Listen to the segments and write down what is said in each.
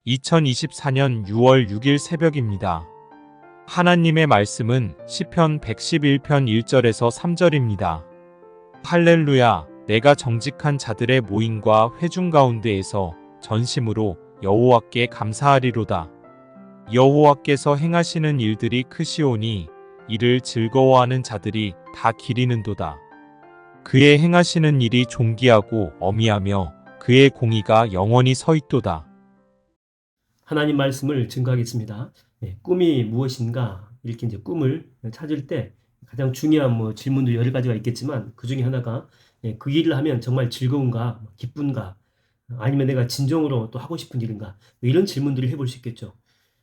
2024년 6월 6일 새벽입니다. 하나님의 말씀은 시편 111편 1절에서 3절입니다. 할렐루야, 내가 정직한 자들의 모임과 회중 가운데에서 전심으로 여호와께 감사하리로다. 여호와께서 행하시는 일들이 크시오니 이를 즐거워하는 자들이 다 기리는도다. 그의 행하시는 일이 존귀하고 어미하며 그의 공의가 영원히 서 있도다. 하나님 말씀을 증거하겠습니다. 꿈이 무엇인가? 이렇게 이제 꿈을 찾을 때 가장 중요한 질문도 여러 가지가 있겠지만 그 중에 하나가 그 일을 하면 정말 즐거운가, 기쁜가, 아니면 내가 진정으로 또 하고 싶은 일인가? 이런 질문들을 해볼 수 있겠죠.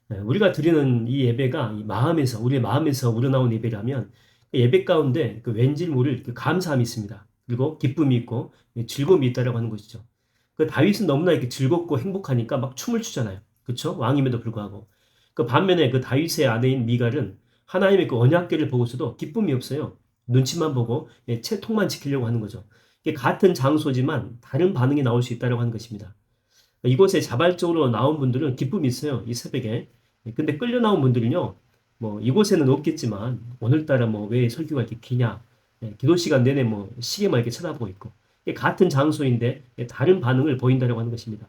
우리가 드리는 이 예배가 이 마음에서, 우리의 마음에서 우러나온 예배라면 그 예배 가운데 그 왠지 모를 그 감사함이 있습니다. 그리고 기쁨이 있고 즐거움이 있다라고 하는 것이죠. 그 다윗은 너무나 이렇게 즐겁고 행복하니까 막 춤을 추잖아요. 그렇죠? 왕임에도 불구하고. 그 반면에 그 다윗의 아내인 미갈은 하나님의 그 언약궤를 보고서도 기쁨이 없어요. 눈치만 보고 채통만 지키려고 하는 거죠. 이게 같은 장소지만 다른 반응이 나올 수 있다고 하는 것입니다. 이곳에 자발적으로 나온 분들은 기쁨이 있어요. 이 새벽에. 근데 끌려 나온 분들은요. 이곳에는 없겠지만 오늘따라 왜 설교가 이렇게 기냐. 기도 시간 내내 시계만 이렇게 쳐다보고 있고. 같은 장소인데 다른 반응을 보인다고 하는 것입니다.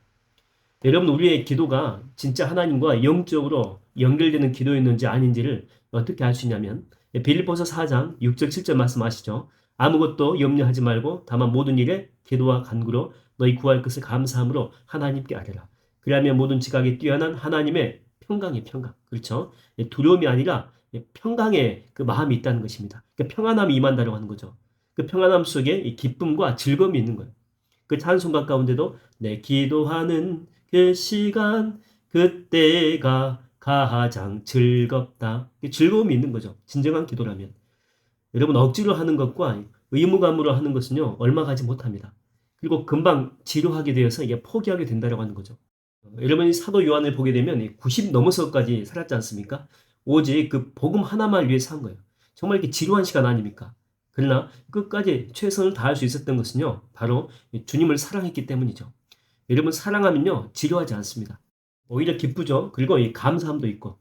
여러분, 우리의 기도가 진짜 하나님과 영적으로 연결되는 기도였는지 아닌지를 어떻게 알 수 있냐면 빌립보서 4장 6절 7절 말씀하시죠. 아무것도 염려하지 말고 다만 모든 일에 기도와 간구로 너희 구할 것을 감사함으로 하나님께 아뢰라. 그리하면 모든 지각에 뛰어난 하나님의 평강의 평강. 그렇죠? 두려움이 아니라 평강의 그 마음이 있다는 것입니다. 그러니까 평안함이 임한다고 하는 거죠. 그 평안함 속에 이 기쁨과 즐거움이 있는 거예요. 그 찬송가 가운데도 내 기도하는 그 시간 그때가 가장 즐겁다. 즐거움이 있는 거죠. 진정한 기도라면. 여러분, 억지로 하는 것과 의무감으로 하는 것은요, 얼마 가지 못합니다. 그리고 금방 지루하게 되어서 이게 포기하게 된다고 하는 거죠. 여러분이 사도 요한을 보게 되면 90 넘어서까지 살았지 않습니까? 오직 그 복음 하나만 위해 산 거예요. 정말 이렇게 지루한 시간 아닙니까? 그러나 끝까지 최선을 다할 수 있었던 것은요, 바로 주님을 사랑했기 때문이죠. 여러분, 사랑하면요, 지루하지 않습니다. 오히려 기쁘죠. 그리고 이 감사함도 있고.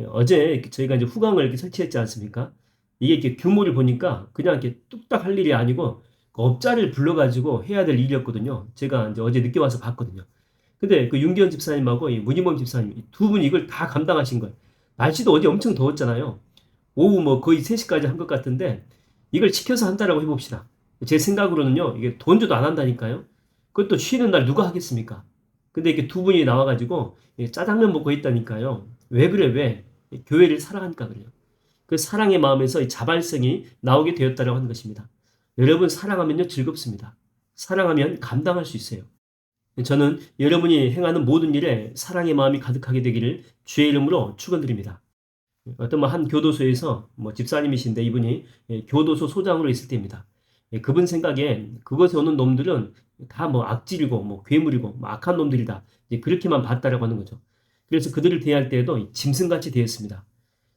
어제 저희가 이제 후광을 이렇게 설치했지 않습니까? 이게 이렇게 규모를 보니까 그냥 이렇게 뚝딱 할 일이 아니고 그 업자를 불러가지고 해야 될 일이었거든요. 제가 이제 어제 늦게 와서 봤거든요. 근데 그 윤기현 집사님하고 이 문희범 집사님 두 분이 이걸 다 감당하신 거예요. 날씨도 어제 엄청 더웠잖아요. 오후 거의 3시까지 한 것 같은데 이걸 시켜서 한다라고 해봅시다. 제 생각으로는요, 이게 돈 줘도 안 한다니까요. 그것도 쉬는 날 누가 하겠습니까? 근데 이렇게 두 분이 나와가지고 짜장면 먹고 있다니까요. 왜 그래, 왜? 교회를 사랑하니까 그래요. 그 사랑의 마음에서 이 자발성이 나오게 되었다라고 하는 것입니다. 여러분, 사랑하면요, 즐겁습니다. 사랑하면 감당할 수 있어요. 저는 여러분이 행하는 모든 일에 사랑의 마음이 가득하게 되기를 주의 이름으로 축원드립니다. 어떤 한 교도소에서 집사님이신데 이분이 교도소 소장으로 있을 때입니다. 그분 생각에 그것에 오는 놈들은 다 악질이고 괴물이고 악한 놈들이다. 이제 그렇게만 봤다라고 하는 거죠. 그래서 그들을 대할 때에도 짐승같이 대했습니다.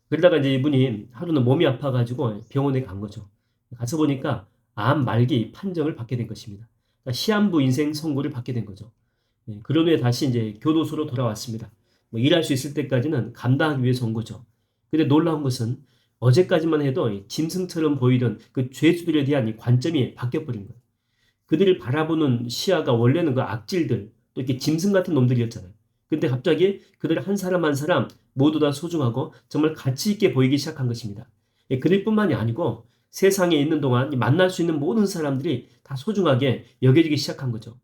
그러다가 이제 이분이 하루는 몸이 아파가지고 병원에 간 거죠. 가서 보니까 암 말기 판정을 받게 된 것입니다. 그러니까 시한부 인생 선고를 받게 된 거죠. 그런 후에 다시 이제 교도소로 돌아왔습니다. 일할 수 있을 때까지는 감당하기 위해서 온 거죠. 근데 놀라운 것은 어제까지만 해도 짐승처럼 보이던 그 죄수들에 대한 이 관점이 바뀌어버린 거예요. 그들을 바라보는 시야가 원래는 그 악질들, 또 이렇게 짐승 같은 놈들이었잖아요. 근데 갑자기 그들 한 사람 한 사람 모두 다 소중하고 정말 가치 있게 보이기 시작한 것입니다. 그들뿐만이 아니고 세상에 있는 동안 만날 수 있는 모든 사람들이 다 소중하게 여겨지기 시작한 거죠.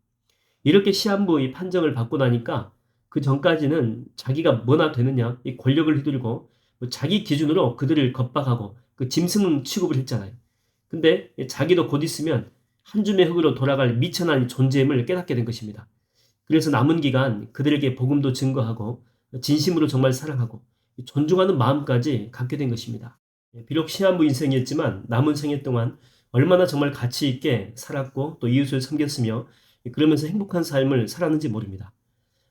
이렇게 시한부 이 판정을 받고 나니까 그 전까지는 자기가 뭐나 되느냐, 이 권력을 휘두르고 자기 기준으로 그들을 겁박하고 그 짐승 취급을 했잖아요. 근데 자기도 곧 있으면 한 줌의 흙으로 돌아갈 미천한 존재임을 깨닫게 된 것입니다. 그래서 남은 기간 그들에게 복음도 증거하고 진심으로 정말 사랑하고 존중하는 마음까지 갖게 된 것입니다. 비록 시한부 인생이었지만 남은 생애 동안 얼마나 정말 가치 있게 살았고 또 이웃을 섬겼으며 그러면서 행복한 삶을 살았는지 모릅니다.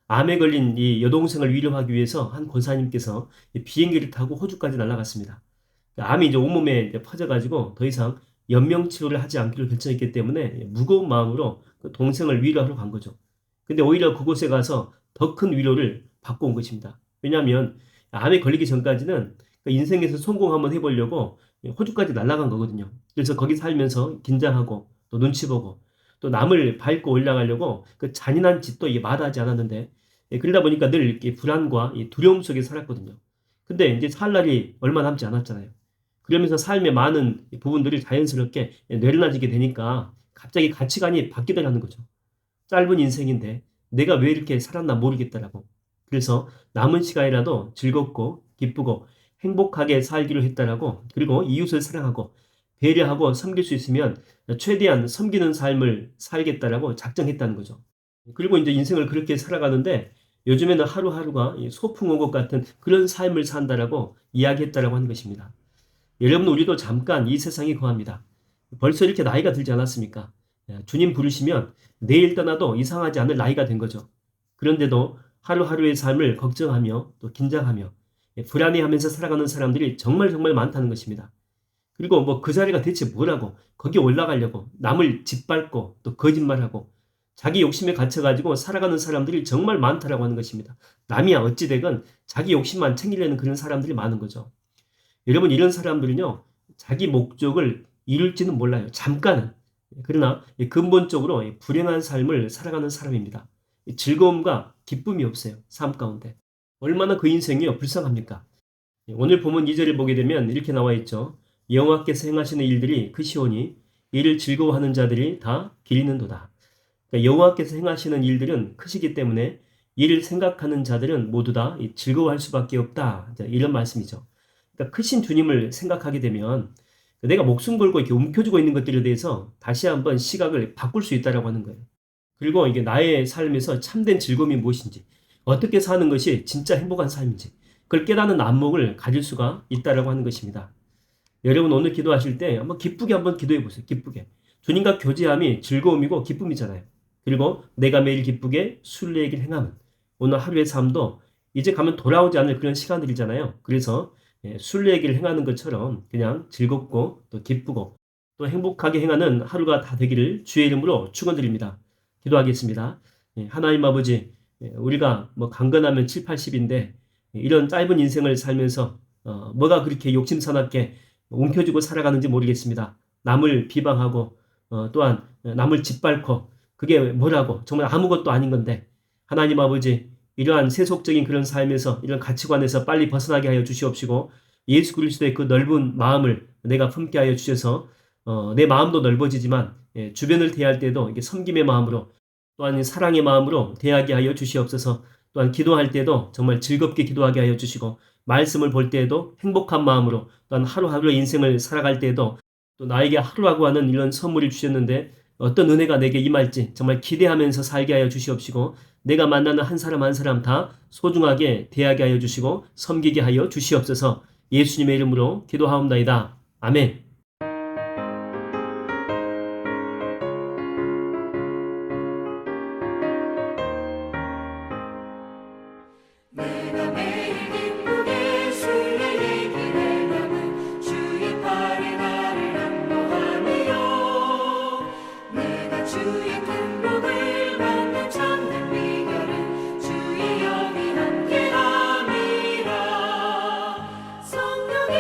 암에 걸린 이 여동생을 위로하기 위해서 한 권사님께서 비행기를 타고 호주까지 날아갔습니다. 암이 이제 온몸에 이제 퍼져가지고 더 이상 연명 치료를 하지 않기로 결정했기 때문에 무거운 마음으로 그 동생을 위로하러 간 거죠. 근데 오히려 그곳에 가서 더 큰 위로를 바꿔온 것입니다. 왜냐하면 암에 걸리기 전까지는 그 인생에서 성공 한번 해보려고 호주까지 날아간 거거든요. 그래서 거기 살면서 긴장하고 또 눈치 보고 또 남을 밟고 올라가려고 그 잔인한 짓도 이게 마다하지 않았는데, 그러다 보니까 늘 이렇게 불안과 이 두려움 속에 살았거든요. 근데 이제 살 날이 얼마 남지 않았잖아요. 그러면서 삶의 많은 부분들이 자연스럽게 내려놔지게 되니까 갑자기 가치관이 바뀌더라는 거죠. 짧은 인생인데 내가 왜 이렇게 살았나 모르겠다라고. 그래서 남은 시간이라도 즐겁고 기쁘고 행복하게 살기로 했다라고. 그리고 이웃을 사랑하고 배려하고 섬길 수 있으면 최대한 섬기는 삶을 살겠다라고 작정했다는 거죠. 그리고 이제 인생을 그렇게 살아가는데 요즘에는 하루하루가 소풍 온 것 같은 그런 삶을 산다라고 이야기했다라고 하는 것입니다. 여러분, 우리도 잠깐 이 세상에 거합니다. 벌써 이렇게 나이가 들지 않았습니까? 주님 부르시면 내일 떠나도 이상하지 않을 나이가 된 거죠. 그런데도 하루하루의 삶을 걱정하며 또 긴장하며 불안해하면서 살아가는 사람들이 정말 정말 많다는 것입니다. 그리고 뭐 그 자리가 대체 뭐라고, 거기 올라가려고 남을 짓밟고 또 거짓말하고 자기 욕심에 갇혀가지고 살아가는 사람들이 정말 많다라고 하는 것입니다. 남이야 어찌되건 자기 욕심만 챙기려는 그런 사람들이 많은 거죠. 여러분, 이런 사람들은요, 자기 목적을 이룰지는 몰라요. 잠깐은. 그러나 근본적으로 불행한 삶을 살아가는 사람입니다. 즐거움과 기쁨이 없어요. 삶 가운데. 얼마나 그 인생이 불쌍합니까? 오늘 본문 2절을 보게 되면 이렇게 나와 있죠. 여호와께서 행하시는 일들이 크시오니 이를 즐거워하는 자들이 다 기리는도다. 그러니까 여호와께서 행하시는 일들은 크시기 때문에 이를 생각하는 자들은 모두 다 즐거워할 수밖에 없다. 이런 말씀이죠. 그러니까 크신 주님을 생각하게 되면 내가 목숨 걸고 이렇게 움켜쥐고 있는 것들에 대해서 다시 한번 시각을 바꿀 수 있다라고 하는 거예요. 그리고 이게 나의 삶에서 참된 즐거움이 무엇인지, 어떻게 사는 것이 진짜 행복한 삶인지, 그걸 깨닫는 안목을 가질 수가 있다라고 하는 것입니다. 여러분, 오늘 기도하실 때 한번 기쁘게 한번 기도해 보세요. 기쁘게. 주님과 교제함이 즐거움이고 기쁨이잖아요. 그리고 내가 매일 기쁘게 순례의 행함은, 오늘 하루의 삶도 이제 가면 돌아오지 않을 그런 시간들이잖아요. 그래서 순례의 길을 행하는 것처럼 그냥 즐겁고 또 기쁘고 또 행복하게 행하는 하루가 다 되기를 주의 이름으로 축원드립니다. 기도하겠습니다. 하나님 아버지, 우리가 뭐 강건하면 7, 80인데 이런 짧은 인생을 살면서 뭐가 그렇게 욕심사납게 움켜쥐고 살아가는지 모르겠습니다. 남을 비방하고 또한 남을 짓밟고 그게 뭐라고 정말 아무것도 아닌 건데, 하나님 아버지, 이러한 세속적인 그런 삶에서 이런 가치관에서 빨리 벗어나게 하여 주시옵시고 예수 그리스도의 그 넓은 마음을 내가 품게 하여 주셔서 내 마음도 넓어지지만 주변을 대할 때도 이게 섬김의 마음으로 또한 사랑의 마음으로 대하게 하여 주시옵소서. 또한 기도할 때도 정말 즐겁게 기도하게 하여 주시고 말씀을 볼 때에도 행복한 마음으로, 또한 하루하루의 인생을 살아갈 때에도 또 나에게 하루라고 하는 이런 선물을 주셨는데 어떤 은혜가 내게 임할지 정말 기대하면서 살게 하여 주시옵시고 내가 만나는 한 사람 한 사람 다 소중하게 대하게 하여 주시고 섬기게 하여 주시옵소서. 예수님의 이름으로 기도하옵나이다. 아멘. 내가 매일 기쁘게 순례의 길을 남은 주의 팔에 나를 안보하며 내가 주의 큰 복을 받는 참된 비결은 주의 영이 함께함이라. 성령이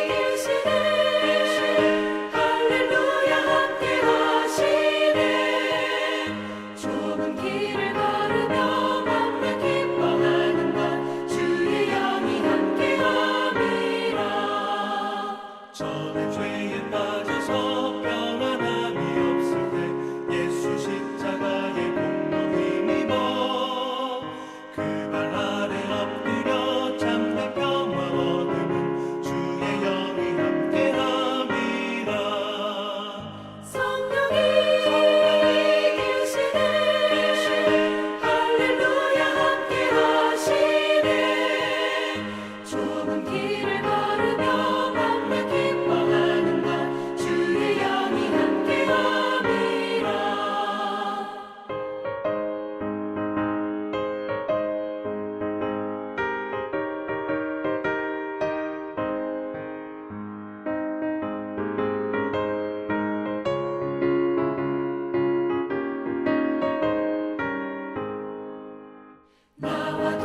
계시네 할렐루야 함께하시네. 좁은 길을 걸으며 만나 기뻐하리. 나와